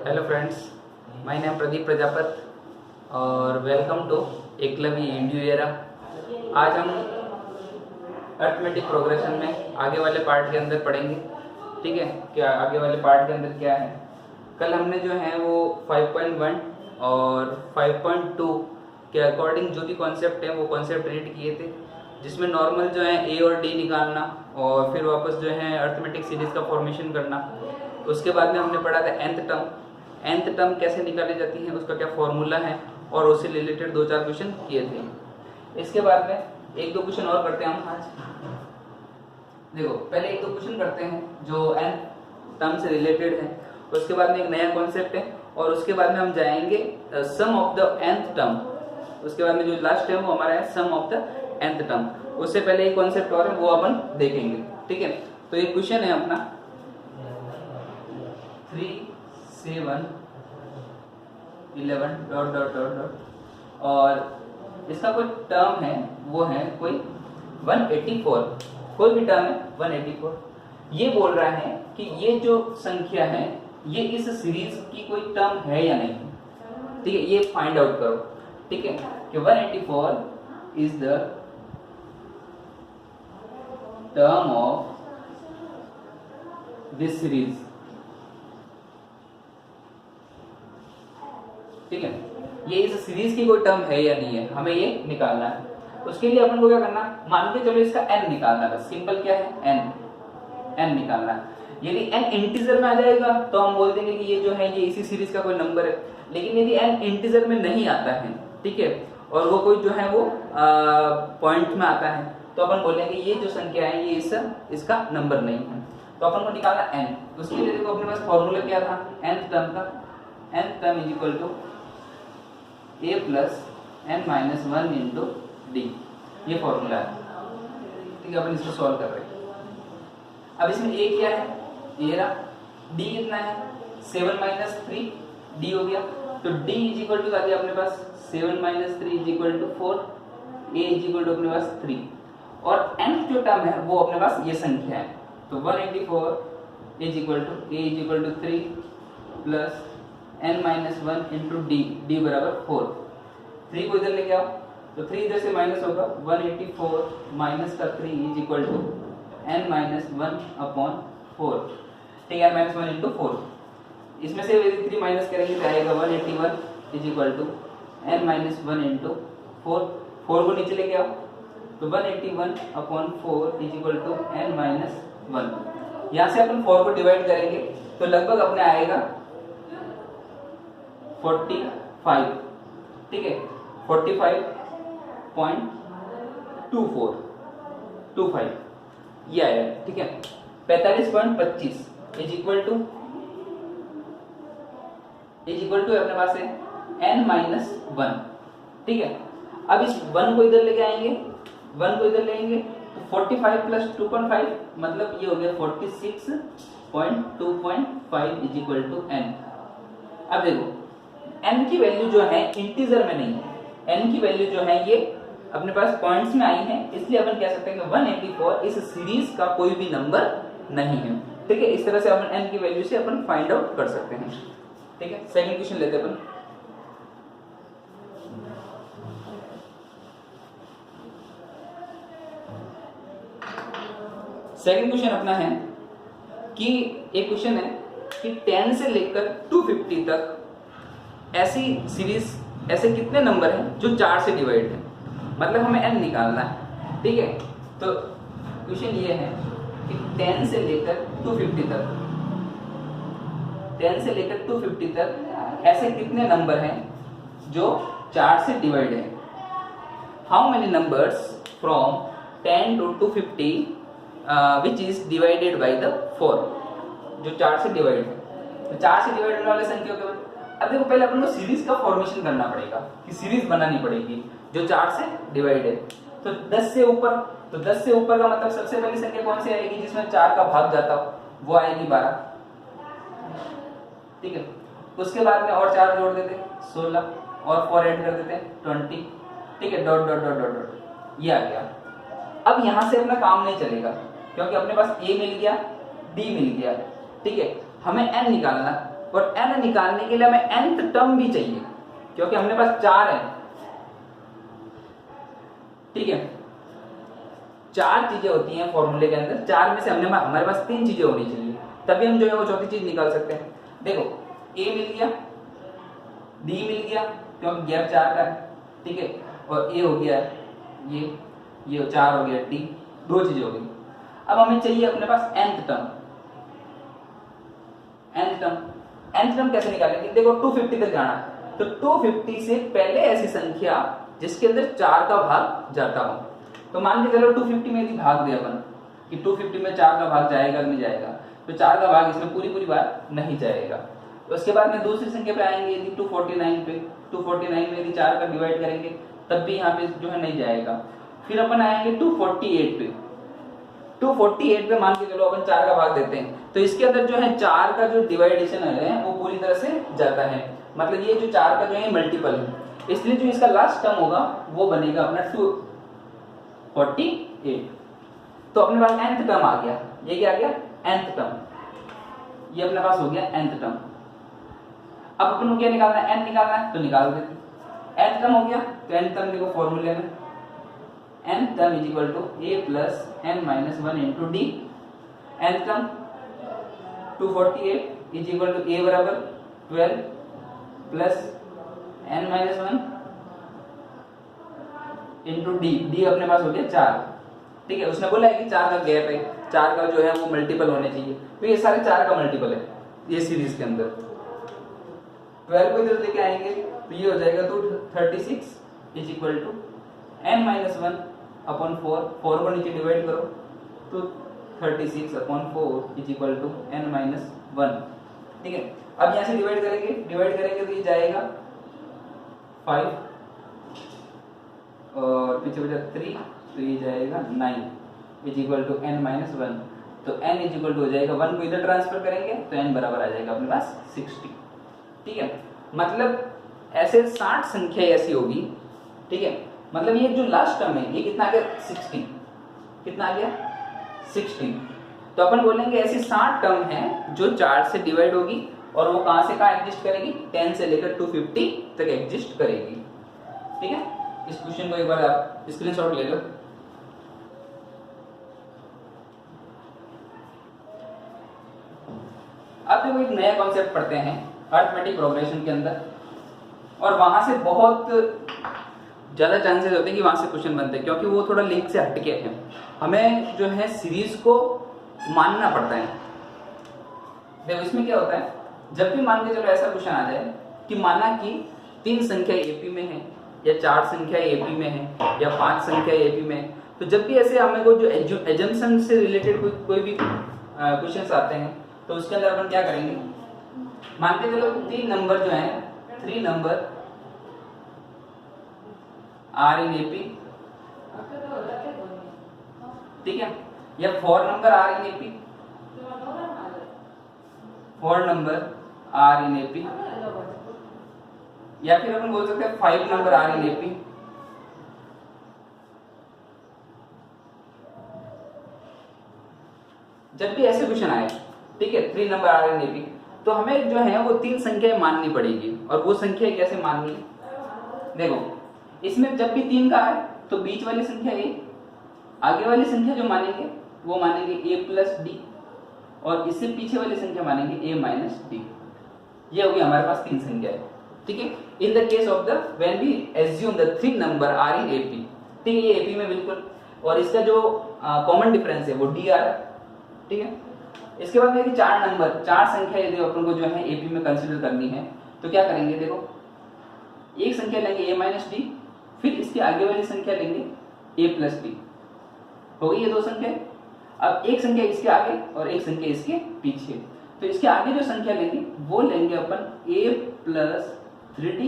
Hello friends, my name Pradeep Prajapat और welcome to एकलवी इंडियरा। आज हम अर्थमेटिक प्रोग्रेशन में आगे वाले पार्ट के अंदर पढ़ेंगे। ठीक है, क्या आगे वाले पार्ट के अंदर क्या है। कल हमने जो है वो 5.1 और 5.2 के अकॉर्डिंग जो भी कॉन्सेप्ट है वो कॉन्सेप्ट रीड किए थे, जिसमें नॉर्मल जो है ए और डी निकालना और फिर वापस जो है अर्थमेटिक सीरीज का फॉर्मेशन करना। उसके बाद में हमने पढ़ा था nth टर्म कैसे निकाली जाती है, उसका क्या फॉर्मूला है और उससे रिलेटेड 2-4 क्वेश्चन किए थे। इसके बाद में 1-2 क्वेश्चन और करते हैं हम आज। देखो, पहले 1-2 क्वेश्चन करते हैं जो nth टर्म से रिलेटेड है, उसके बाद में एक नया कॉन्सेप्ट है और उसके बाद में हम जाएंगे सम ऑफ द nth टर्म। उसके बाद में जो लास्ट है वो हमारा है sum of the nth term. उससे पहले एक कॉन्सेप्ट और है वो अपन देखेंगे। ठीक है, तो ये क्वेश्चन है अपना 3, 7, 11 डॉट डॉट डॉट डॉट और इसका कोई टर्म है वो है कोई 184। कोई भी टर्म है 184। ये बोल रहा है कि ये जो संख्या है ये इस सीरीज की कोई टर्म है या नहीं। ठीक है, ये फाइंड आउट करो। ठीक है, कि 184 is the term of this series. ठीक है, ये इस सीरीज की कोई टर्म है या नहीं है, हमें ये निकालना है। उसके लिए अपन को क्या करना, मान के चलो इसका n निकालना है। सिंपल क्या है, n निकालना है। यदि n इंटीजर में आ जाएगा तो हम बोल देंगे कि ये जो है ये इसी सीरीज का कोई नंबर है। लेकिन यदि n इंटीजर में नहीं आता है, ठीक है, और वो कोई जो है वो पॉइंट में आता है, तो अपन बोलेंगे ये जो संख्या है ये इसका नंबर नहीं है। तो अपन को निकालना n। उसके लिए देखो अपने पास फॉर्मूला क्या था nth टर्म का, nth term is equal to a plus n minus 1 into d. ये फॉर्मूला है। ठीक है, अपन इसको सॉल्व कर रहे हैं। अब इसमें a क्या है, a रहा, d कितना है 7 माइनस 3 d हो गया। तो d इज इक्वल टू आ गया अपने पास 7 minus 3 is equal to 4, a is equal to अपने पास 3 और n जो टर्म है वो अपने पास ये संख्या है। तो 184 is equal to a is equal to 3 plus n minus 1 into d बराबर 4। 3 को इधर लेके आओ तो 3 इधर से माइनस होगा। 184 माइनस का 3 is equal to n minus 1 upon 4। ठीक है, n माइनस 1 इंटू 4। इसमें से यदि 3 माइनस करेंगे तो आएगा 181 is equal to n minus 1 into 4। 4 को नीचे लेके आओ तो 181 upon 4 is equal to n minus 1। यहाँ से अपन 4 को डिवाइड करेंगे तो लगभग अपने आएगा 45। ठीक है, 45.25 ये आया। ठीक है, 45.25 इज इक्वल टू अपने पास है n माइनस 1। ठीक है, अब इस 1 को इधर लेके आएंगे, 1 को इधर लेंगे तो 45 प्लस 2.5 मतलब ये हो गया 46.2.5 इज इक्वल टू n। अब देखो n की वैल्यू जो है इंटीजर में नहीं है, n की वैल्यू जो है ये अपने पास पॉइंट्स में आई है, इसलिए अपन कह सकते हैं कि 184 इस सीरीज का कोई भी नंबर नहीं है। ठीक है, इस तरह से अपन n की वैल्यू से अपन फाइंड आउट कर सकते हैं। ठीक है, सेकंड क्वेश्चन लेते हैं अपन। सेकंड क्वेश्चन अपना है कि एक क्वेश्चन है कि 10 से लेकर 250 तक ऐसी सीरीज, ऐसे कितने नंबर हैं जो 4 से डिवाइड है, मतलब हमें n निकालना है। ठीक है, तो क्वेश्चन ये है कि 10 से लेकर 250 तक, 10 से लेकर 250 तक ऐसे कितने नंबर हैं जो 4 से डिवाइड है। How many numbers from 10 to 250 which is divided by the 4। जो 4 से डिवाइड है, तो 4 से डिवाइड होने वाले संख्या के। अब देखो पहले अपन को सीरीज का फॉर्मेशन करना पड़ेगा कि सीरीज बनानी पड़ेगी जो 4 से डिवाइड है। तो 10 से ऊपर, तो 10 से ऊपर का मतलब सबसे पहली संख्या कौन सी आएगी जिसमें 4 का भाग जाता हो, वो आएगी 12। ठीक है, उसके बाद में और 4 जोड़ देते 16 और 4 ऐड कर देते 20। ठीक है, dot dot dot dot dot ये आ गया। अब यहां से अपना काम नहीं चलेगा क्योंकि अपने पास a मिल गया, d मिल गया। ठीक है, हमें n निकालना, और n निकालने के लिए हमें nth टर्म भी चाहिए, क्योंकि हमने पास 4 है, ठीक है। 4 चीजें होती हैं फॉर्मूले के अंदर, 4 में से हमारे पास 3 चीजें होनी चाहिए, तभी हम जो है वो चौथी चीज निकाल सकते हैं। देखो a मिल गया, d मिल गया क्योंकि गैप 4 का है, ठीक है, और a हो गया ये 4 हो गया, d 2 चीजें हो गई। अब हमें चाहिए अपने पास nth टर्म। nth टर्म कैसे निकालेंगे? देखो 250 तक जाना है, तो 250 से पहले ऐसी संख्या जिसके अंदर 4 का भाग जाता हो, तो मान के चलो 250 में यदि भाग दिया अपन कि 250 में 4 का भाग जाएगा कि नहीं जाएगा, तो 4 का भाग इसमें पूरी बार नहीं जाएगा। तो उसके बाद में दूसरी संख्या पे आएंगे, यदि 249 पे, 249 में यदि 4 का डिवाइड करेंगे तब भी यहाँ पे जो है नहीं जाएगा। फिर अपन आएंगे 248 पे, 248 पे मान के चलो अपन 4 का भाग देते हैं, तो इसके अंदर जो है 4 का जो डिवाइडेशन है वो पूरी तरह से जाता है, मतलब ये जो 4 का जो है मल्टीपल है, इसलिए जो इसका लास्ट टर्म होगा वो बनेगा अपना 248। तो अपने पास nth टर्म आ गया, ये क्या आ गया? nth टर्म, ये अपने पास हो गया nth टर्म। अब अपन को क्या निकालना है? n निकालना है, तो निकाल देते। nth टर्म हो गया, तो nth टर्म देखो फॉर्मूले में nth term is equal to a plus n minus 1 into d. nth term 248 is equal to a बराबर 12 plus n minus 1 into d अपने पास हो गया 4, ठीक है। उसने बोला है कि 4 का गैप है, 4 का जो है वो मल्टीपल होने चाहिए, तो ये सारे 4 का मल्टीपल है ये सीरीज के अंदर। 12 को इधर लेके आएंगे तो ये हो जाएगा 236 is equal to n minus 1 upon 4 को नीचे डिवाइड करो तो 36 upon 4 is equal to n minus 1, ठीक है। अब यहाँ से डिवाइड करेंगे तो ये जाएगा 5 और पीछे बचा 3, तो ये जाएगा 9 is equal to n minus 1, तो n इज इक्वल टू हो जाएगा 1 को इधर ट्रांसफर करेंगे तो n बराबर आ जाएगा अपने पास 60, ठीक है। मतलब ऐसे 60 संख्या ऐसी होगी, ठीक है, मतलब ये जो लास्ट टर्म है ये कितना आ गया? 60, कितना आ गया? 60। तो अपन बोलेंगे ऐसी 60 टर्म है जो 4 से डिवाइड होगी और वो कहां से कहां एग्जिस्ट करेगी? 10 से लेकर 250 तक एग्जिस्ट करेगी, ठीक है। इस क्वेश्चन को एक बार आप स्क्रीनशॉट ले लो। अब देखो एक नया कॉन्सेप्ट पढ़ते हैं अरिथमेटिक प्रोग्रेशन के अंदर, और वहां से बहुत ज्यादा चांसेस होते हैं कि वहां से क्वेश्चन बनते हैं, क्योंकि वो थोड़ा लिंक से हटके है, हमें जो है सीरीज को मानना पड़ता है। देखो इसमें क्या होता है, जब भी मान के चलो ऐसा क्वेश्चन आ जाए कि माना कि 3 संख्या एपी में है या 4 संख्या एपी में है या 5 संख्या एपी में है, तो जब भी ऐसे हमें को जो एजम्पशन से रिलेटेड कोई भी क्वेश्चंस आते हैं तो उसके अंदर अपन क्या करेंगे, मान के चलो 3 नंबर जो है 3 नंबर आर इन एपी, ठीक है, या 4 number are in AP, 4 number are in AP, या फिर अपन बोल सकते हैं 5 नंबर आर इन एपी। जब भी ऐसे क्वेश्चन आए, ठीक है, 3 नंबर आर इन एपी, तो हमें जो है वो 3 संख्याएं माननी पड़ेगी। और वो संख्या कैसे माननी? देखो इसमें जब भी 3 का है तो बीच वाली संख्या a, आगे वाली संख्या जो मानेंगे वो मानेंगे a प्लस डी, और इससे पीछे वाली संख्या मानेंगे a माइनस डी। ये होगी हमारे पास 3 संख्याएं, ठीक है। In the case of the when we assume the 3 number are in AP, ठीक है, ये एपी में बिल्कुल, और इसका जो कॉमन डिफरेंस है वो डी आर है, ठीक है। इसके बाद में 4 संख्या यदि अपन को जो है एपी में कंसीडर करनी है तो क्या करेंगे? देखो एक संख्या लेंगे a माइनस डी, फिर इसके आगे वाली संख्या लेंगे a प्लस डी, हो गई ये 2 संख्या। अब एक संख्या इसके आगे और एक संख्या इसके पीछे, तो इसके आगे जो संख्या लेंगे वो लेंगे अपन a प्लस 3d,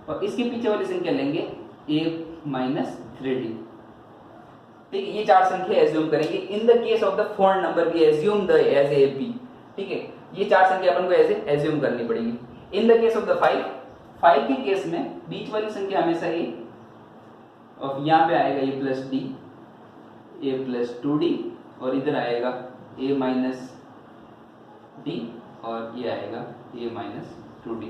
और इसके पीछे वाली संख्या लेंगे a माइनस 3d, ठीक है। ये 4 संख्या एज्यूम करेंगे। In the case of the 4 number we assume the as AP, ठीक है, ये 4 संख्या अपन को ऐसे एज्यूम करनी पड़ेगी। इन द केस ऑफ द 5 के केस में बीच वाली संख्या हमेशा a, और यहाँ पे आएगा a plus D, a plus 2d, और इधर आएगा a माइनस डी, और ये आएगा a माइनस 2d।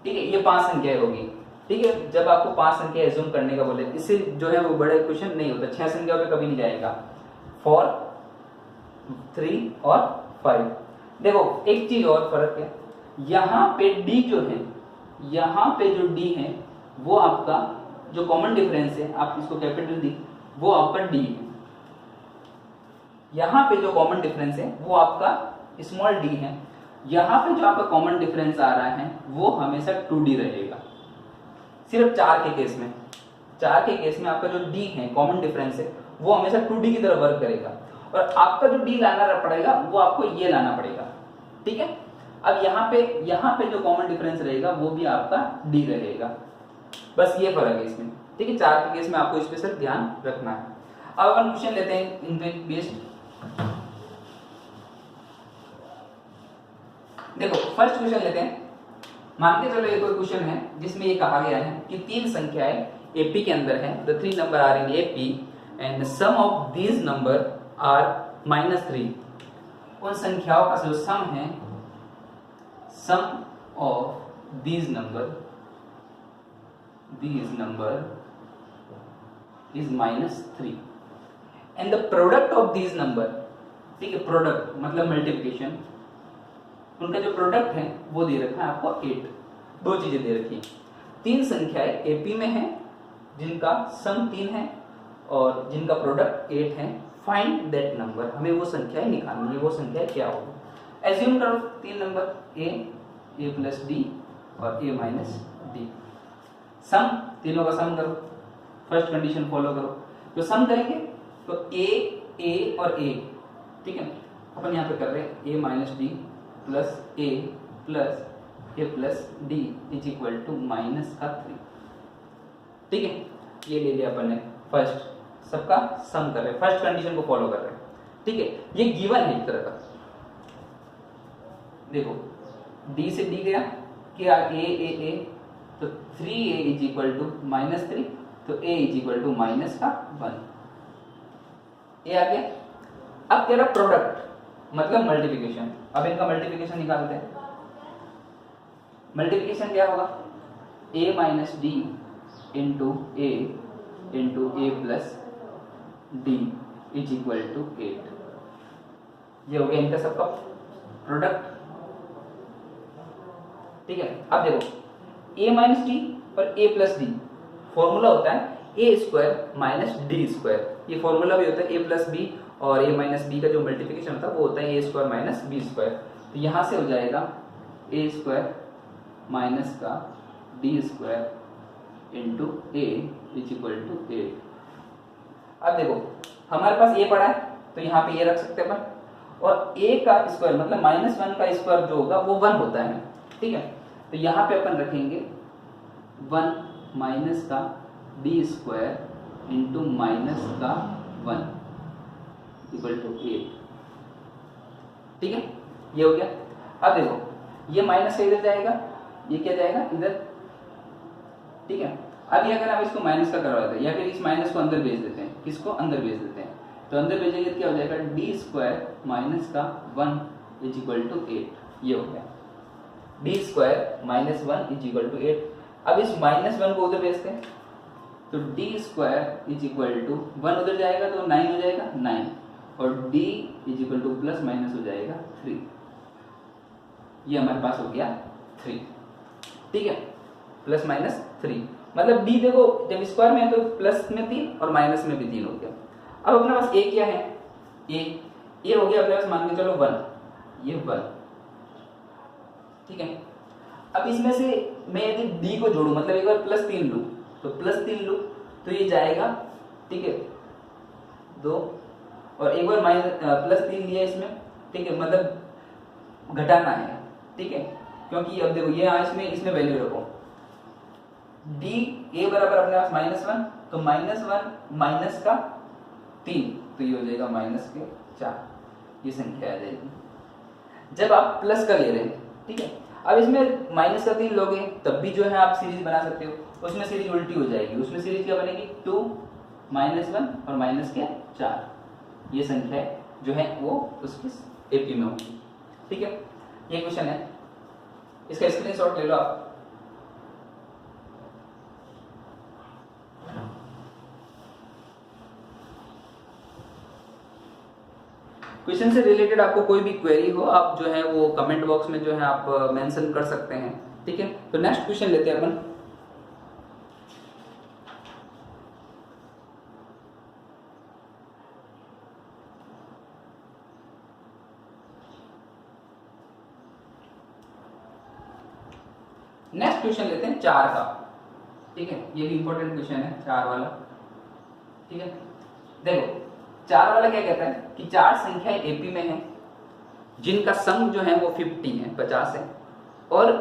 ठीक है, ये 5 संख्याएं होगी। ठीक है, जब आपको 5 संख्या एज्यूम करने का बोले, इससे जो है वो बड़े क्वेश्चन नहीं होता, 6 संख्याओं पे कभी नहीं जाएगा। 4, 3 और 5। देखो एक चीज और फर्क है, यहाँ पे d जो है, यहाँ पे जो d है वो आपका जो कॉमन डिफरेंस है, आप इसको कैपिटल डी, वो आपका d है। यहाँ पे जो कॉमन डिफरेंस है वो आपका स्मॉल d है। यहाँ पे जो आपका कॉमन डिफरेंस आ रहा है वो हमेशा 2d रहेगा। सिर्फ 4 के केस में, 4 के केस में आपका जो d है कॉमन डिफरेंस है वो हमेशा 2d की तरह वर्क करेगा, और आपका जो d लाना पड़ेगा वो आपको ये लाना पड़ेगा। ठीक है, अब यहाँ पे जो कॉमन डिफरेंस रहेगा वो भी आपका d रहेगा, बस ये फर्क है इसमें। ठीक है, 4 के केस में आपको स्पेशल ध्यान रखना है। अब अपन क्वेश्चन लेते हैं इनफिनिट बेस्ड। देखो फर्स्ट क्वेश्चन लेते हैं। मान के चलो ये कोई क्वेश्चन है जिसमें ये कहा गया है कि 3 संख्याएं एपी के अंदर है, the 3 number are in AP and sum of these number are -3। उन संख्याओं का जो सम है, sum of these number is -3 and the product of these number. ठीक है, प्रोडक्ट मतलब मल्टीप्लिकेशन, उनका जो प्रोडक्ट है वो दे रखा है आपको 8। 2 चीजें दे रखी, 3 संख्याएं एपी में है जिनका सम 3 है और जिनका प्रोडक्ट 8 है। फाइंड दैट नंबर, हमें वो संख्याएं निकालनी है, वो संख्याएं क्या होगी। एज्यूम करो 3 नंबर a प्लस d और a माइनस d। सम, तीनों का सम करो, फर्स्ट कंडीशन फॉलो करो। तो सम करेंगे तो a और a, ठीक है, अपन यहाँ पे कर रहे हैं a minus d plus a plus d is equal to -3। ठीक है, ये ले लिया अपन ने, फर्स्ट सबका सम कर रहे हैं, फर्स्ट कंडीशन को फॉलो कर रहे हैं। ठीक है, ये गिवन है एक तरह का। देखो d से d गया, क्या a तो 3a इज इक्वल टू -3, तो a इज इक्वल टू -1 ये आ गया। अब तेरा प्रोडक्ट मतलब मल्टीप्लिकेशन, अब इनका मल्टीप्लिकेशन निकालते हैं। मल्टीप्लिकेशन क्या होगा, a minus d into a plus d is equal to 8। ये हो गया इनका सबका प्रोडक्ट। ठीक है, अब देखो a माइनस डी और a प्लस डी, फॉर्मूला होता है a square minus d square. ये फॉर्मूला भी होता है a प्लस बी, और a माइनस बी का जो मल्टीप्लिकेशन होता है वो होता है a square minus b square. तो यहाँ से हो जाएगा a स्क्वायर माइनस का d square into a is equal to 8। अब देखो हमारे पास a पड़ा है तो यहाँ पे ये रख सकते हैं अपन, और a का स्क्वायर मतलब -1 का स्क्वायर जो होगा वो 1 होता है। ठीक है, तो यहाँ पे अपन रखेंगे 1 माइनस का डी स्क्वायर इंटू माइनस का 1 इक्वल टू 8। ठीक है, ये हो गया। अब देखो ये माइनस से इधर जाएगा, ये क्या जाएगा इधर। ठीक है, अब ये अगर आप इसको माइनस का करवा दें या फिर इस माइनस को अंदर भेज देते हैं, किसको अंदर भेज देते हैं, तो अंदर भेजेंगे तो क्या हो जाएगा डी स्क्वायर माइनस का 1 इज इक्वल टू 8। ये हो गया d square minus 1 is equal to 8। अब इस -1 को उधर भेजते हैं तो d square is equal to 1 उधर जाएगा तो 9 हो जाएगा 9, और d is equal two plus minus हो जाएगा 3। ये हमारे पास हो गया 3। ठीक है, प्लस माइनस 3 मतलब d देखो जब स्क्वायर में है तो प्लस में 3 और माइनस में भी 3 हो गया। अब अपने पास a क्या है, a हो गया अपने पास, मान के चलो 1, ये 1। ठीक है, अब इसमें से मैं यदि d को जोड़ू मतलब एक बार +3 लूं तो +3 लूं तो ये जाएगा। ठीक है, 2 और एक बार +3 लिया इसमें। ठीक है, मतलब घटाना है। ठीक है, क्योंकि अब देखो ये इसमें वैल्यू रखो, d a बराबर अपने पास -1, तो -1 माइनस का 3 तो ये हो जाएगा -4। ये संख्या आ जाएगी जब आप प्लस का ले रहे हैं। ठीक है, अब इसमें -3 लोगे तब भी जो है आप सीरीज बना सकते हो, उसमें सीरीज उल्टी हो जाएगी। उसमें सीरीज क्या बनेगी 2 -1 और -4। ये संख्या जो है वो उसकी एपी में होगी। ठीक है, ये क्वेश्चन है, इसका स्क्रीनशॉट ले लो आप। क्वेश्चन से रिलेटेड आपको कोई भी क्वेरी हो, आप जो है वो कमेंट बॉक्स में जो है आप मेंशन कर सकते हैं, ठीक है। तो नेक्स्ट क्वेश्चन लेते हैं अपन। नेक्स्ट क्वेश्चन लेते हैं 4 का, ठीक है। ये भी इंपॉर्टेंट क्वेश्चन है 4 वाला, ठीक है। देखो 4 वाला क्या कहता है कि 4 संख्याएं एपी में हैं जिनका सम जो है वो 50 है, 50 है, और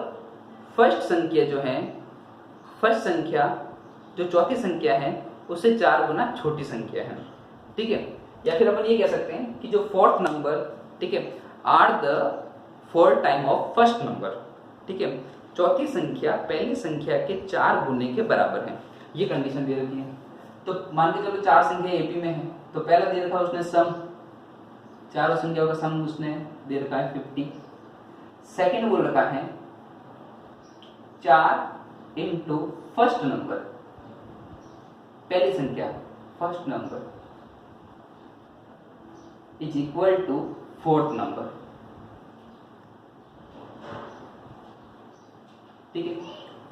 फर्स्ट संख्या जो है, फर्स्ट संख्या जो चौथी संख्या है उससे 4 गुना छोटी संख्या है, ठीक है। या फिर अपन ये कह सकते हैं कि जो फोर्थ नंबर, ठीक है, are the 4 time of first number, ठीक है। चौथी संख्या पहली संख्या के 4 गुने के बराबर है, ये कंडीशन दे रखी है। तो मान के चलो 4 संख्या एपी में है, तो पहला दे रखा उसने सम, चारों संख्याओं का सम उसने दे रखा है 50। सेकंड बोल रखा है 4 इंटू फर्स्ट नंबर, पहली संख्या first number is equal to fourth number, ठीक है।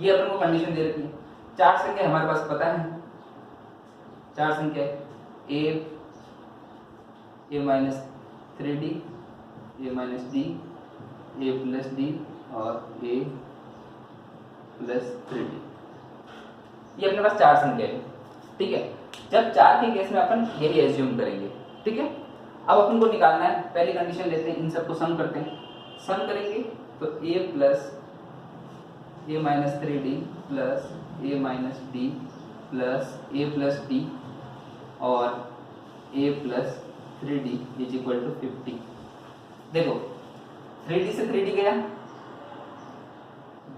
ये अपन को कंडीशन दे रखी है। 4 संख्या हमारे पास पता है, 4 संख्या a minus 3d, a minus d, a plus d और a प्लस 3d, ये अपने पास 4 संख्या है, ठीक है। जब 4 के केस में अपन यही एज्यूम करेंगे, ठीक है। अब अपन को निकालना है, पहली कंडीशन लेते हैं, इन सबको सम करते हैं। सम करेंगे तो a plus a minus 3d plus a minus d plus a plus d और a plus 3d is equal to 50। देखो 3d से 3d गया,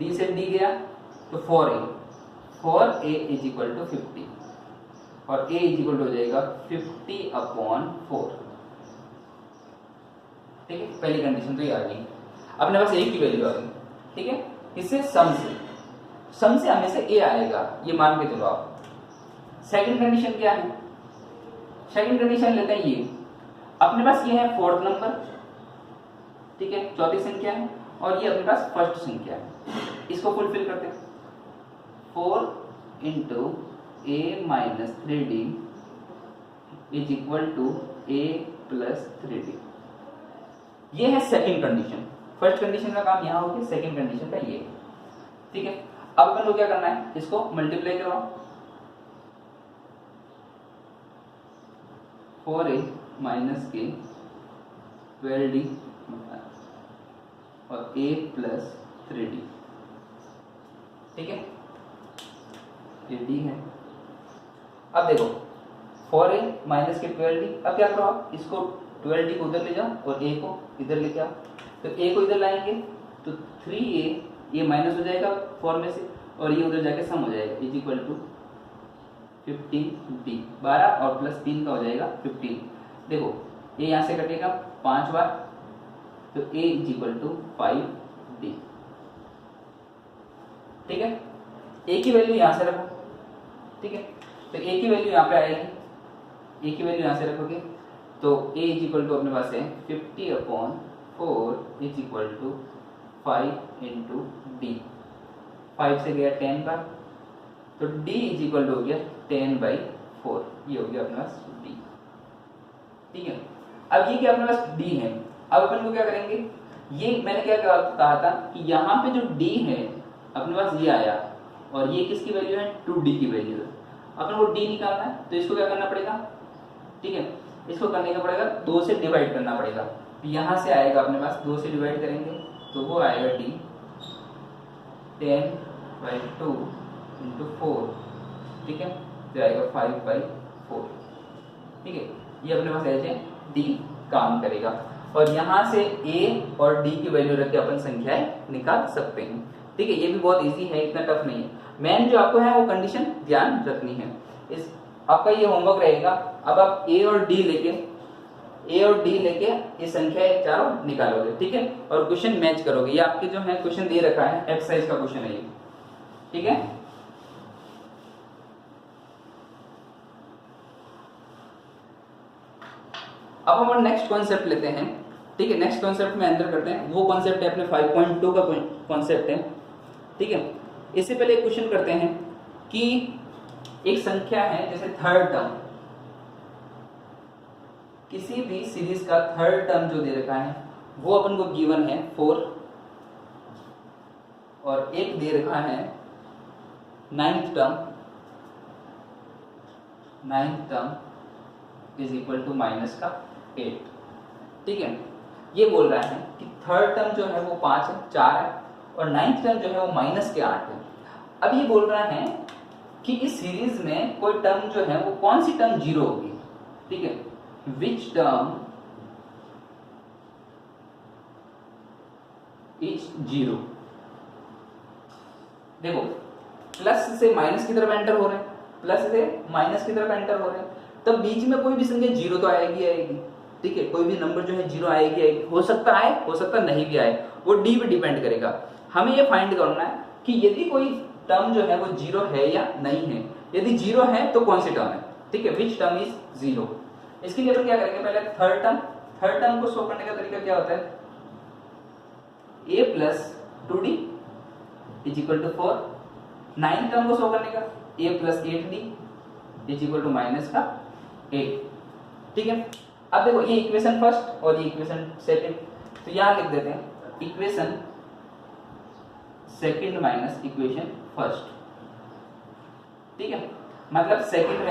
d से d गया, तो 4a इज इक्वल टू 50 और a इज इक्वल टू हो जाएगा 50/4, ठीक है। पहली कंडीशन तो ये आ गई, अपने पास a की वैल्यू आ गई, ठीक है। इससे सम से हमेशा a आएगा, ये मान के चलो आप। सेकंड कंडीशन क्या है, सेकंड कंडीशन लेते हैं ये, अपने पास ये है फोर्थ नंबर, ठीक है, चौथी संख्या है, और ये अपने पास फर्स्ट संख्या है। इसको फुलफिल करते हैं, 4 into a minus 3d is equal to a plus 3d, ये है सेकंड कंडीशन। फर्स्ट कंडीशन का काम यहाँ हो गया, सेकंड कंडीशन का ये, ठीक है। अब अपन को क्या करना है, इसको मल्टीप्लाई करवाओ, 4a माइनस के 12d और a प्लस 3d, ठीक है, ये d है। अब देखो 4a माइनस के 12d, अब क्या करो आप, इसको 12d को उधर ले जाओ और a को इधर लेके आओ, तो a को इधर लाएंगे तो 3a, ये माइनस हो जाएगा 4 में से, और ये उधर जाके सम हो जाएगा, इज इक्वल टू 15d, 12 और प्लस 3 का हो जाएगा 15। देखो ये यहाँ से कटेगा 5 बार, तो a is equal to 5d, ठीक है। a की वैल्यू यहाँ से रखो, ठीक है, तो a की वैल्यू यहाँ पे आएगी, a की वैल्यू यहाँ से रखोगे तो a इज इक्वल टू अपने पास है 50/4 is equal to 5 into d, 5 से गया 10 बार, तो d इज इक्वल टू हो गया 10/4, ये हो गया अपने पास d, ठीक है। अब ये क्या अपने पास d है, अब अपन को क्या करेंगे, ये मैंने क्या कहा था कि यहाँ पे जो d है अपने पास ये आया, और ये किसकी वैल्यू है, 2d की वैल्यू है। अपन को d निकालना है, तो इसको क्या करना पड़ेगा, ठीक है, इसको करने का पड़ेगा 2 से डिवाइड करना पड़ेगा, तो यहाँ से आएगा अपने पास 2 से डिवाइड करेंगे तो वो आएगा d 10/2 इंटू 4, ठीक है, तो आएगा 5/4, ठीक है। ये अपने पास ऐसे d काम करेगा, और यहाँ से a और d की वैल्यू रख के अपन संख्याएं निकाल सकते हैं, ठीक है। ये भी बहुत इजी है, इतना टफ नहीं है। मेन जो आपको है वो कंडीशन ध्यान रखनी है। इस आपका ये होमवर्क रहेगा। अब आप a और d लेके ए और डी लेके ये संख्या ये चारों निकालोगे, ठीक है, और क्वेश्चन मैच करोगे। ये आपके जो है क्वेश्चन दे रखा है, एक्सरसाइज का क्वेश्चन है ये, ठीक है। अब हम नेक्स्ट कॉन्सेप्ट लेते हैं, ठीक है। नेक्स्ट कॉन्सेप्ट में एंटर करते हैं, वो कॉन्सेप्ट है अपने 5.2 का कॉन्सेप्ट है, ठीक है। इससे पहले एक क्वेश्चन करते हैं कि एक संख्या है जैसे थर्ड टर्म, किसी भी सीरीज का थर्ड टर्म जो दे रखा है वो अपन को गिवन है 4, और एक दे रखा है ninth term is equal to minus का 8, ठीक है। ये बोल रहा है कि थर्ड टर्म जो है वो 5 है, 4 है, और नाइन्थ टर्म जो है वो माइनस के 8 है। अब ये बोल रहा है कि इस सीरीज में कोई टर्म जो है वो कौन सी टर्म जीरो होगी, ठीक है। Which term is zero. देखो प्लस से माइनस की तरफ एंटर हो रहे हैं, प्लस से माइनस की तरफ एंटर हो रहे हैं, तब बीच में कोई भी संख्या जीरो तो आएगी, ठीक है। कोई भी नंबर जो है जीरो आएगी, हो सकता आए, हो सकता नहीं भी आए, वो डी पे डिपेंड करेगा। हमें ये फाइंड करना है कि यदि कोई टर्म जो है वो जीरो है या नहीं है। यदि जीरो है तो कौन सी टर्म है, ठीक है, विच टर्म इज जीरो। इसके लिए अपन क्या करेंगे, पहले थर्ड टर्म को शो करने का तरीका क्या होता है, a plus 2d is equal to 4। Ninth term को शो करने का a plus 8d is equal to minus का 8, ठीक है। अब देखो ये इक्वेशन फर्स्ट और ये इक्वेशन सेकंड, तो यहां लिख देते हैं equation second minus equation first, ठीक है। मतलब सेकंड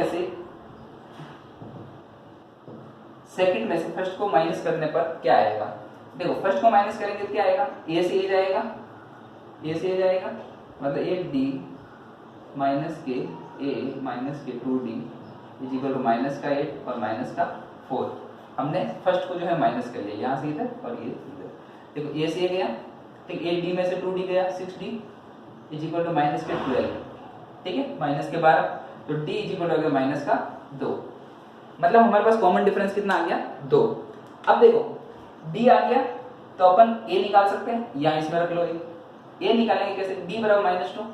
में से फर्स्ट को माइनस करने पर क्या आएगा, देखो फर्स्ट को माइनस करेंगे तो क्या आएगा, ए से ए जाएगा, मतलब 8d माइनस के a माइनस के 2d is equal to minus का 8 और माइनस का 4। हमने फर्स्ट को जो है माइनस कर लिया, यहाँ से इधर और ये इधर। देखो a से a गया, ठीक, 8d में से 2d गया 6d is equal to minus के 12, ठीक है, माइनस के 12, तो d इज इक्वल टू हो गया माइनस का 2। मतलब हमारे पास कॉमन डिफरेंस कितना आ गया, 2। अब देखो d आ गया तो अपन a निकाल सकते हैं, या इसमें रख लो a निकालेंगे कैसे, d बराबर माइनस 2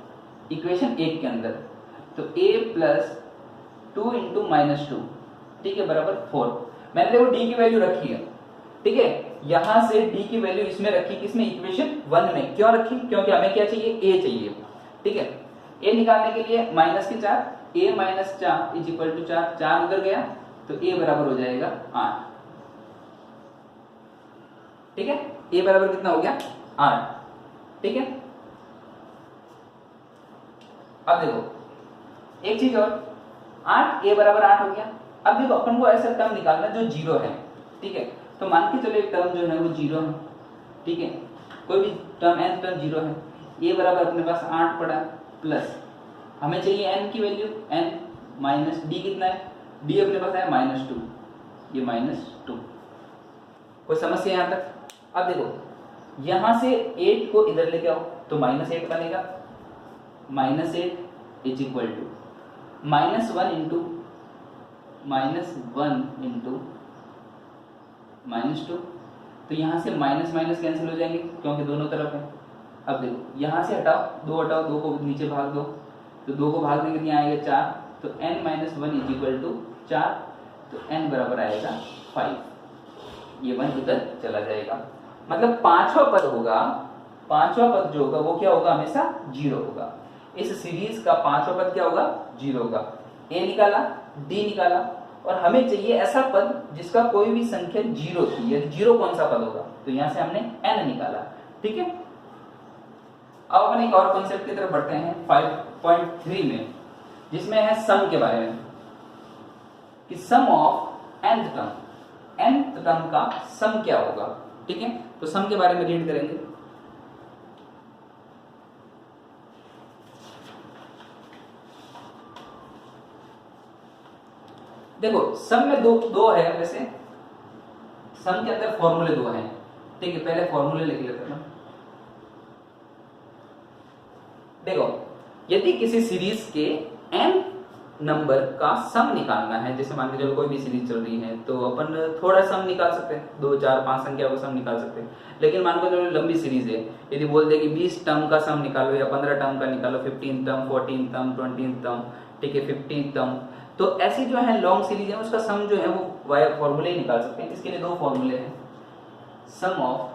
इक्वेशन 1 के अंदर, तो a प्लस 2 इंटू माइनस 2, ठीक है, बराबर 4। मैंने देखो d की वैल्यू रखी है, ठीक है, यहां से d की वैल्यू इसमें रखी, किसमें, इक्वेशन 1 में। क्यों रखी, क्योंकि हमें क्या चाहिए, a चाहिए, ठीक है। a निकालने के लिए माइनस के 4, a minus 4 is equal to 4, 4 उधर गया तो a बराबर हो जाएगा 8, ठीक है। a बराबर कितना हो गया, 8, ठीक है। अब देखो एक चीज और, 8 a बराबर 8 हो गया। अब देखो अपन को ऐसा टर्म निकालना जो जीरो है, ठीक है। तो मान के चलो एक टर्म जो है वो जीरो है, ठीक है, कोई भी टर्म n टर्म जीरो है, a बराबर अपने पास 8 पड़ा, प्लस हमें चाहिए n की वैल्यू, n माइनस d कितना है, d अपने पास है -2, ये -2। कोई समस्या यहाँ तक। अब देखो यहां से 8 को इधर लेके आओ तो -8 बनेगा, -8 इज इक्वल टू -1 इंटू -2, तो यहां से माइनस माइनस कैंसिल हो जाएंगे क्योंकि दोनों तरफ है। अब देखो यहां से हटाओ, 2 हटाओ, 2 को नीचे भाग दो, तो 2 को भाग देंगे तो यहाँ आएगा 4, तो n minus 1 is equal to 4, तो n बराबर आएगा 5, ये 1 इधर चला जाएगा। मतलब पांचवा पद जो होगा वो क्या होगा, हमेशा 0 होगा। इस सीरीज का पांचवा पद क्या होगा, 0 होगा। a निकाला, d निकाला, और हमें चाहिए ऐसा पद जिसका कोई भी संख्या 0 थी, या 0 कौन सा पद होगा, तो यहां से हमने n निकाला, ठीक है। अब अपन एक और कॉन्सेप्ट की तरफ बढ़ते हैं 5.3 में, जिसमें है सम के बारे में, कि सम ऑफ nth टर्म का सम क्या होगा, ठीक है। तो सम के बारे में रीड करेंगे। देखो सम में दो है, वैसे सम के अंदर फॉर्मूले 2 हैं, ठीक है। पहले फॉर्मूले लिख लेते हैं। देखो यदि किसी सीरीज के n नंबर का सम निकालना है, जैसे मान के चलो कोई भी सीरीज चल रही है तो अपन थोड़ा सम निकाल सकते हैं, 2 4 5 संख्या का सम निकाल सकते हैं। लेकिन मान के चलो लंबी सीरीज है, यदि बोल दे कि 20 टर्म का सम निकालो या 15 टर्म का निकालो, 15 टर्म, 14 टर्म, 20 टर्म, ठीक है, 15 टर्म, तो ऐसी जो है लॉन्ग सीरीज है उसका सम जो है वो वाया फॉर्मूले ही निकाल सकते हैं। इसके लिए 2 फॉर्मूले हैं, sum of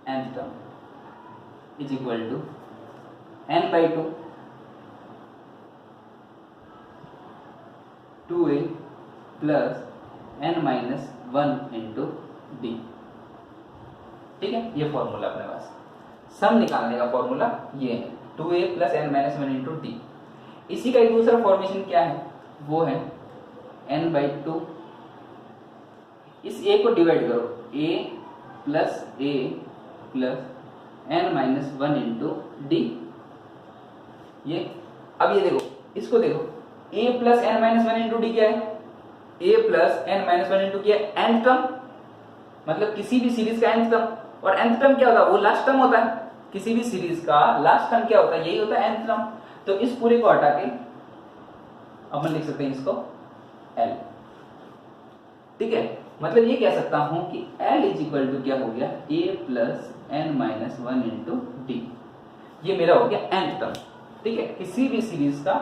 nth term is equal to n/2 2a plus n-1 into d। ठीक है, ये फॉर्मूला अपने पास सम निकालने का फॉर्मूला ये है 2a plus n-1 into d। इसी का एक दूसरा फॉर्मेशन क्या है, वो है n/2, इस a को डिवाइड करो, a plus n-1 into d। ये अब ये देखो, इसको देखो, a plus n-1 into D क्या है, a प्लस n-1 इंटू क्या है, nth टर्म, मतलब किसी भी सीरीज का nth टर्म। और nth टर्म क्या होता है, वो लास्ट टर्म होता है, किसी भी सीरीज का लास्ट टर्म क्या होता है, यही होता है nth टर्म। तो इस पूरे को हटा के अपन लिख सकते हैं इसको l। ठीक है, मतलब ये कह सकता हूं कि l इज इक्वल टू क्या हो गया, a plus n-1 into d. ये मेरा हो गया nth टर्म। ठीक है, किसी भी सीरीज का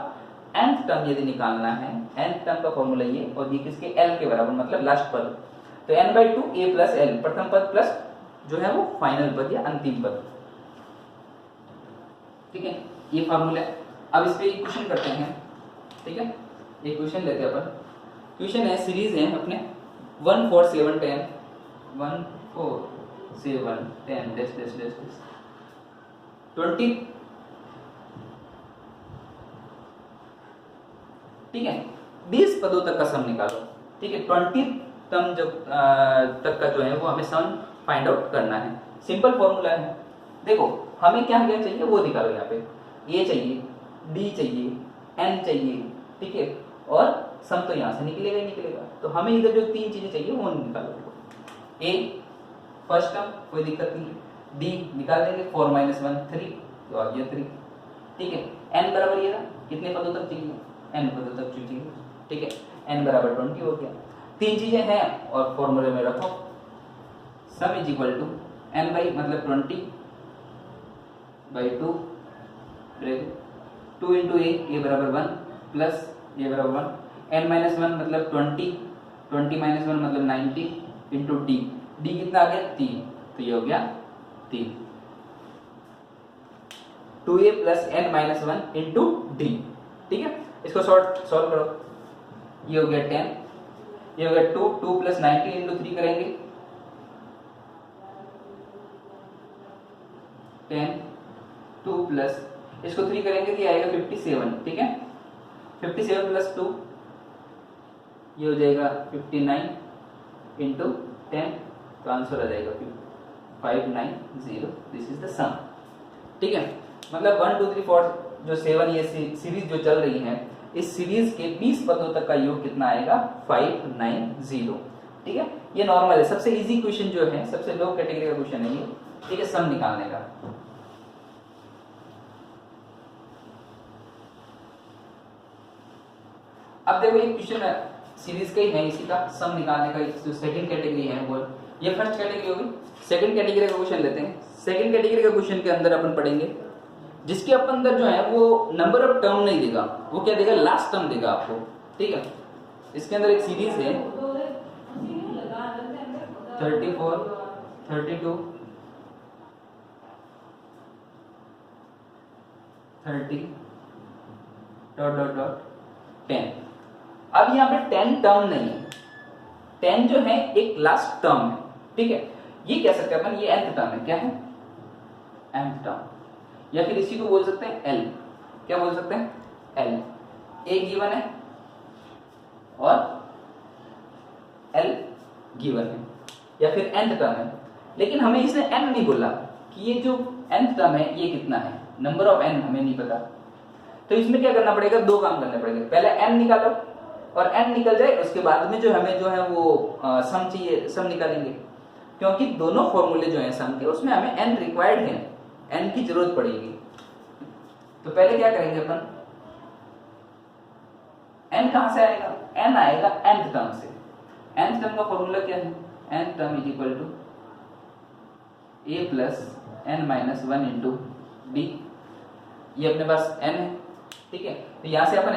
nth टर्म यदि निकालना है, nth टर्म का फॉर्मूला ये, और ये किसके, l के बराबर, मतलब लास्ट पद। तो n/2 a प्लस l, प्रथम पद प्लस जो है वो फाइनल पद या अंतिम पद। ठीक है, ये फॉर्मूला है। अब इस पे एक क्वेश्चन करते हैं। ठीक है, एक क्वेश्चन लेते हैं अपन। क्वेश्चन है, सीरीज है अपने 1 4 7 10 1 4 7 10 डैश डैश डैश 20। ठीक है, 20 पदों तक का सम निकालो। ठीक है, 20 टर्म जब तक का जो है वो हमें सम फाइंड आउट करना है। सिंपल फॉर्मूला है, देखो हमें क्या क्या चाहिए वो निकालो। यहाँ पे a चाहिए, d चाहिए, n चाहिए, ठीक है, और सम तो यहाँ से निकलेगा ही निकलेगा। तो हमें इधर जो 3 चीजें चाहिए वो निकालो। a फर्स्ट टर्म, कोई दिक्कत नहीं है, d निकाल देंगे, 4 - 1 3, तो आ गया 3। ठीक है, n बराबर ये था, कितने पदों तक चाहिए, n पदों तक चाहिए। ठीक है, n बराबर 20 हो गया। 3 चीजें हैं और फॉर्मूले में रखो, sum is equal to n by मतलब 20/2 2 इंटू a बराबर 1 प्लस a बराबर 1, n-1 मतलब 20 - 1 मतलब 90 इंटू d कितना आ गया 3, तो ये हो गया 3, 2a plus n-1 into d। ठीक है, इसको सॉल्व करो, ये हो गया 10, ये हो गया 2 प्लस 90 इंटू 3 करेंगे 10, 2 प्लस इसको 3 करेंगे तो ये आएगा 57। ठीक है, 57 प्लस 2 ये हो जाएगा 59 इंटू 10, तो आंसर आ जाएगा 590। दिस इज द सम। ठीक है, मतलब 1 2 3 4 जो 7 ये सीरीज जो चल रही है, इस सीरीज के 20 पदों तक का योग कितना आएगा, 590। ठीक है, ये नॉर्मल है, सबसे इजी क्वेश्चन जो है, सबसे लो कैटेगरी का क्वेश्चन है ये। ठीक है, सम निकालने का। अब देखो एक क्वेश्चन सीरीज का ही है, इसी का सम निकालने का जो सेकंड कैटेगरी है वो, ये फर्स्ट कैटेगरी होगी। सेकंड कैटेगरी का क्वेश्चन लेते हैं। सेकंड कैटेगरी का क्वेश्चन के अंदर अपन पढ़ेंगे जिसके अपन अंदर जो है वो नंबर ऑफ टर्म नहीं देगा, वो क्या देगा, लास्ट टर्म देगा आपको। ठीक है, इसके अंदर एक सीरीज है 34 32 30 ... 10। अब यहाँ पे 10 टर्म नहीं है, 10 जो है एक लास्ट टर्म है। ठीक है, ये कह सकते हैं अपन, ये nth टर्म है, क्या है, nth टर्म, या फिर इसी को बोल सकते हैं l। क्या बोल सकते हैं, l। a गिवन है और l गिवन है, या फिर nth टर्म है। लेकिन हमें इसने n नहीं बोला कि ये जो nth टर्म है ये कितना है, नंबर ऑफ n हमें नहीं पता। तो इसमें क्या करना पड़ेगा, 2 काम करने पड़ेंगे। पहले n निकालो, और n निकल जाए उसके बाद में जो हमें जो है वो सम चाहिए, सम निकालेंगे, क्योंकि दोनों फॉर्मूले जो हैं सम के उसमें हमें n रिक्वायर्ड है, n की जरूरत पड़ेगी। तो पहले क्या करेंगे अपन, n कहां से आएगा? n आएगा nth टर्म से। nth टर्म का फॉर्मूला क्या है? nth term is equal to a plus n minus 1 into b। ये अपने पास n है, ठीक है। तो यहां से अपन